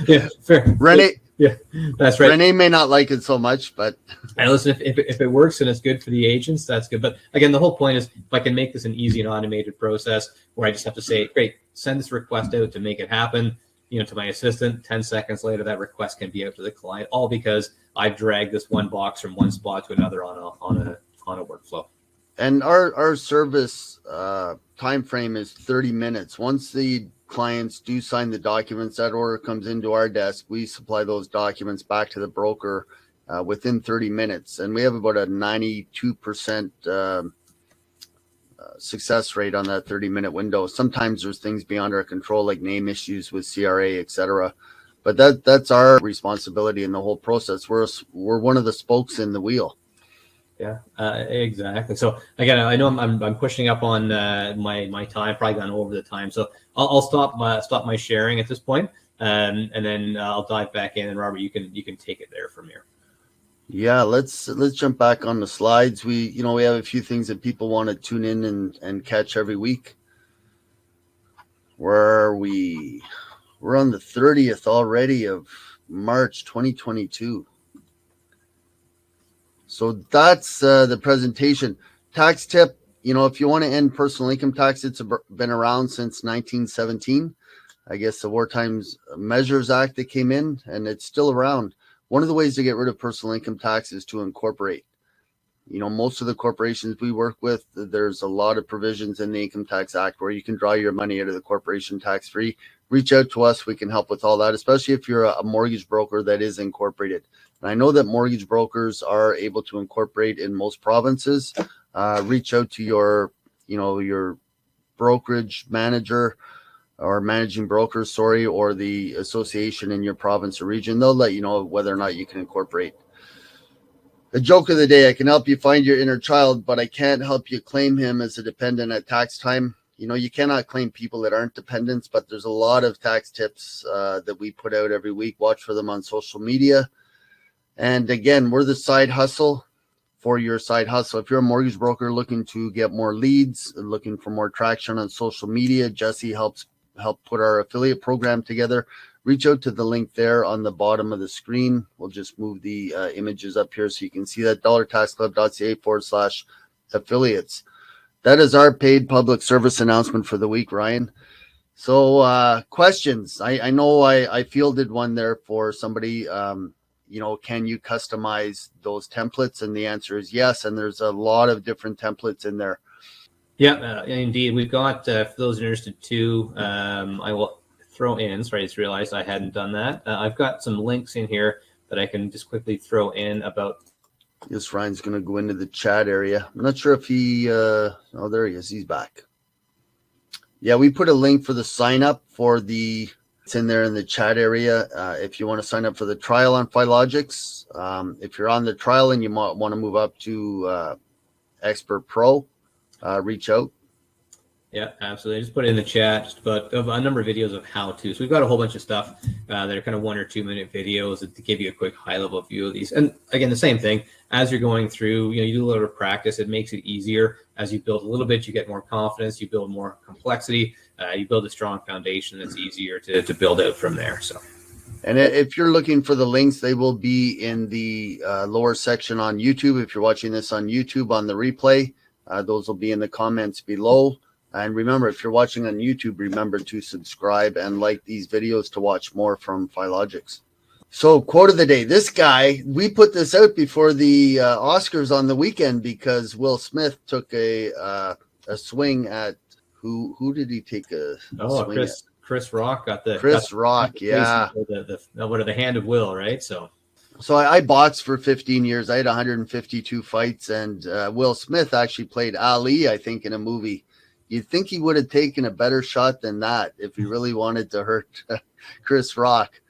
Yeah, fair. Renee. Yeah, that's right. Renee may not like it so much, but and listen, if it works and it's good for the agents, that's good. But again, the whole point is if I can make this an easy and automated process where I just have to say, great, send this request out to make it happen, to my assistant, 10 seconds later, that request can be out to the client, all because I've dragged this one box from one spot to another on a workflow. And our service time frame is 30 minutes. Once the clients do sign the documents, that order comes into our desk. We supply those documents back to the broker within 30 minutes. And we have about a 92% success rate on that 30-minute window. Sometimes there's things beyond our control, like name issues with CRA, etc. But that's our responsibility in the whole process. We're one of the spokes in the wheel. Yeah, exactly. So again, I know I'm pushing up on my time, probably gone over the time. So I'll stop my sharing at this point, and then I'll dive back in. And Robert, you can take it there from here. Yeah, let's jump back on the slides. We have a few things that people want to tune in and catch every week. Where are we? We're on the 30th already of March 2022. So that's the presentation. Tax tip, if you want to end personal income tax, it's been around since 1917. I guess the Wartime Measures Act that came in, and it's still around. One of the ways to get rid of personal income tax is to incorporate. Most of the corporations we work with, there's a lot of provisions in the Income Tax Act where you can draw your money out of the corporation tax-free. Reach out to us. We can help with all that, especially if you're a mortgage broker that is incorporated. And I know that mortgage brokers are able to incorporate in most provinces. Reach out to your brokerage manager or managing broker, or the association in your province or region. They'll let you know whether or not you can incorporate. The joke of the day: I can help you find your inner child, but I can't help you claim him as a dependent at tax time. You cannot claim people that aren't dependents, but there's a lot of tax tips that we put out every week. Watch for them on social media. And again, we're the side hustle for your side hustle. If you're a mortgage broker looking to get more leads, looking for more traction on social media, Jesse help put our affiliate program together. Reach out to the link there on the bottom of the screen. We'll just move the images up here so you can see that, dollartaxclub.ca/affiliates. That is our paid public service announcement for the week, Ryan. So questions. I know I fielded one there for somebody. Can you customize those templates? And the answer is yes. And there's a lot of different templates in there. Yeah, indeed. We've got, for those interested too, I will throw in, sorry, I just realized I hadn't done that. I've got some links in here that I can just quickly throw in about. Yes, Ryan's going to go into the chat area. I'm not sure if he, oh, there he is. He's back. Yeah, we put a link for the sign up for it's in there in the chat area. If you want to sign up for the trial on Filogix, if you're on the trial and you might want to move up to Expert Pro, reach out. Yeah, absolutely. I just put it in the chat just about a number of videos of how to. So we've got a whole bunch of stuff that are kind of 1 or 2 minute videos to give you a quick high level view of these. And again, the same thing as you're going through, you do a little bit of practice. It makes it easier. As you build a little bit, you get more confidence, you build more complexity, you build a strong foundation that's easier to build out from there. So. And if you're looking for the links, they will be in the lower section on YouTube. If you're watching this on YouTube on the replay, those will be in the comments below. And remember, if you're watching on YouTube, remember to subscribe and like these videos to watch more from Filogix. So, quote of the day. This guy, we put this out before the Oscars on the weekend because Will Smith took a swing at who did he take a swing at? Chris Rock got the Rock, yeah. The hand of Will, right? So I boxed for 15 years. I had 152 fights, and Will Smith actually played Ali, I think, in a movie. You'd think he would have taken a better shot than that if he really wanted to hurt Chris Rock.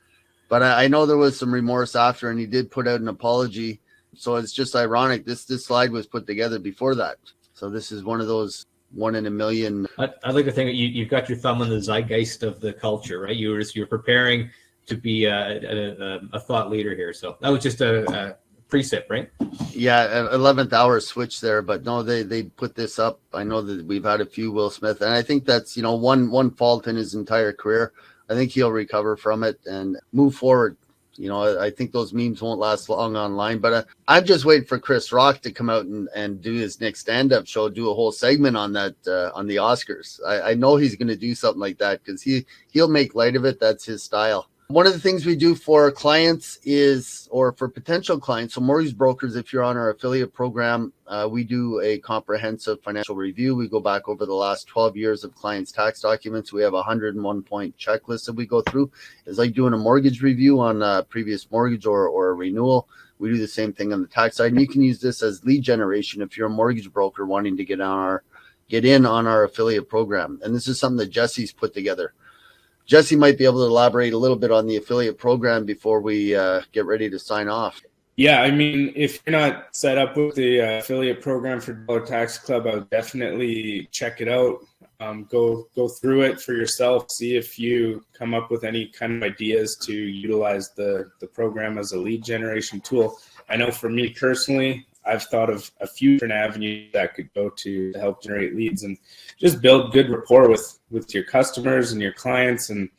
But I know there was some remorse after, and he did put out an apology. So it's just ironic. This slide was put together before that. So this is one of those 1 in a million. I'd like to think that you've got your thumb on the zeitgeist of the culture, right? You're preparing to be a thought leader here. So that was just a precip, right? Yeah, 11th hour switch there, but no, they put this up. I know that we've had a few Will Smith, and I think that's one fault in his entire career. I think he'll recover from it and move forward. I think those memes won't last long online, but I'm just waiting for Chris Rock to come out and do his next stand-up show, do a whole segment on that, on the Oscars. I know he's going to do something like that because he'll make light of it. That's his style. One of the things we do for clients or for potential clients, so mortgage brokers, if you're on our affiliate program, we do a comprehensive financial review. We go back over the last 12 years of clients' tax documents. We have a 101-point checklist that we go through. It's like doing a mortgage review on a previous mortgage or a renewal. We do the same thing on the tax side. And you can use this as lead generation if you're a mortgage broker wanting to get in on our affiliate program. And this is something that Jesse's put together. Jesse might be able to elaborate a little bit on the affiliate program before we get ready to sign off. Yeah, I mean, if you're not set up with the affiliate program for Dollar Tax Club, I would definitely check it out. Go through it for yourself. See if you come up with any kind of ideas to utilize the program as a lead generation tool. I know for me personally, I've thought of a few different avenues that could go to help generate leads and just build good rapport with your customers and your clients. And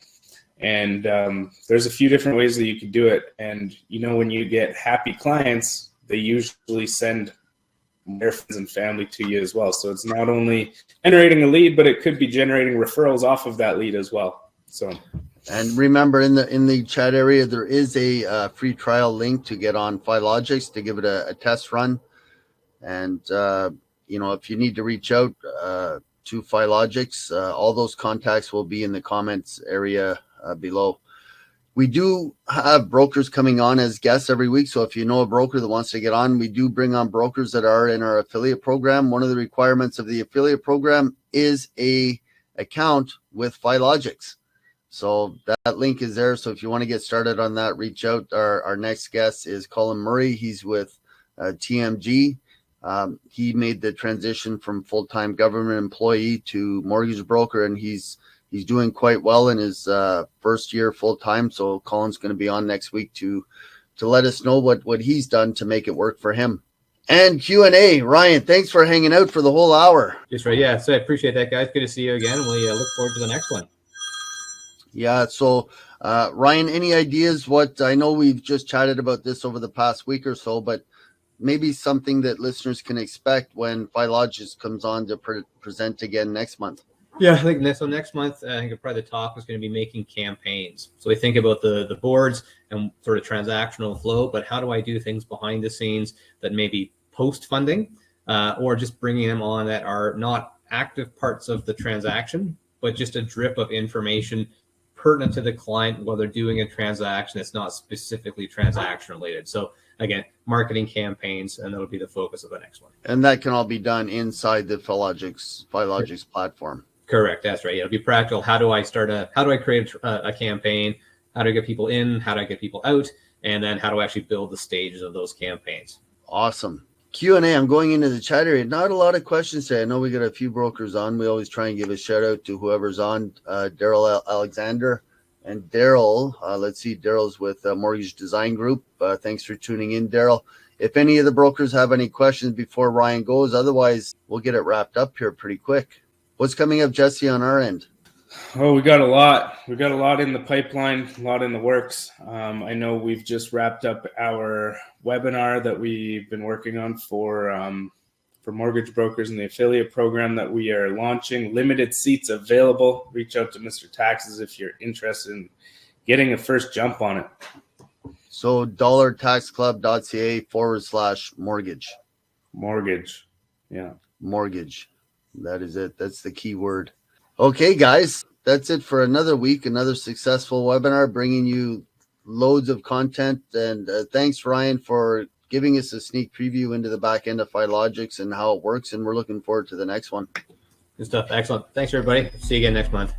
there's a few different ways that you could do it. And, when you get happy clients, they usually send their friends and family to you as well. So it's not only generating a lead, but it could be generating referrals off of that lead as well. So. And remember, in the chat area, there is a free trial link to get on Filogix to give it a test run. And, if you need to reach out to Filogix, all those contacts will be in the comments area below. We do have brokers coming on as guests every week. So if you know a broker that wants to get on, we do bring on brokers that are in our affiliate program. One of the requirements of the affiliate program is a account with Filogix. So that link is there. So if you want to get started on that, reach out. Our next guest is Colin Murray. He's with TMG. He made the transition from full-time government employee to mortgage broker, and he's doing quite well in his first year full-time. So Colin's going to be on next week to let us know what he's done to make it work for him. And Q&A. Ryan, thanks for hanging out for the whole hour. Just right. Yeah. So I appreciate that, guys. Good to see you again. We look forward to the next one. Yeah. So, Ryan, any ideas? I know we've just chatted about this over the past week or so, but maybe something that listeners can expect when Filogix comes on to present again next month. Yeah, I think next month, I think probably the talk is going to be making campaigns. So we think about the boards and sort of transactional flow, but how do I do things behind the scenes that maybe post-funding or just bringing them on that are not active parts of the transaction, but just a drip of information pertinent to the client while they're doing a transaction that's not specifically transaction related. So again, marketing campaigns, and that'll be the focus of the next one. And that can all be done inside the Filogix platform. Correct. That's right. It'll be practical. How do I create a campaign? How do I get people in? How do I get people out? And then how do I actually build the stages of those campaigns? Awesome. Q&A. I'm going into the chat area. Not a lot of questions today. I know we got a few brokers on. We always try and give a shout out to whoever's on. Daryl Alexander and Daryl. Let's see. Daryl's with Mortgage Design Group. Thanks for tuning in, Daryl. If any of the brokers have any questions before Ryan goes, otherwise we'll get it wrapped up here pretty quick. What's coming up, Jesse, on our end? Oh, we got a lot. We got a lot in the pipeline, a lot in the works. I know we've just wrapped up our webinar that we've been working on for mortgage brokers and the affiliate program that we are launching. Limited seats available. Reach out to Mr. Taxes if you're interested in getting a first jump on it. So DOLLARTAXCLUB.ca/mortgage. Mortgage. Yeah. Mortgage. That is it. That's the key word. Okay, guys, that's it for another week, another successful webinar, bringing you loads of content. And thanks, Ryan, for giving us a sneak preview into the back end of Filogix and how it works. And we're looking forward to the next one. Good stuff. Excellent. Thanks, everybody. See you again next month.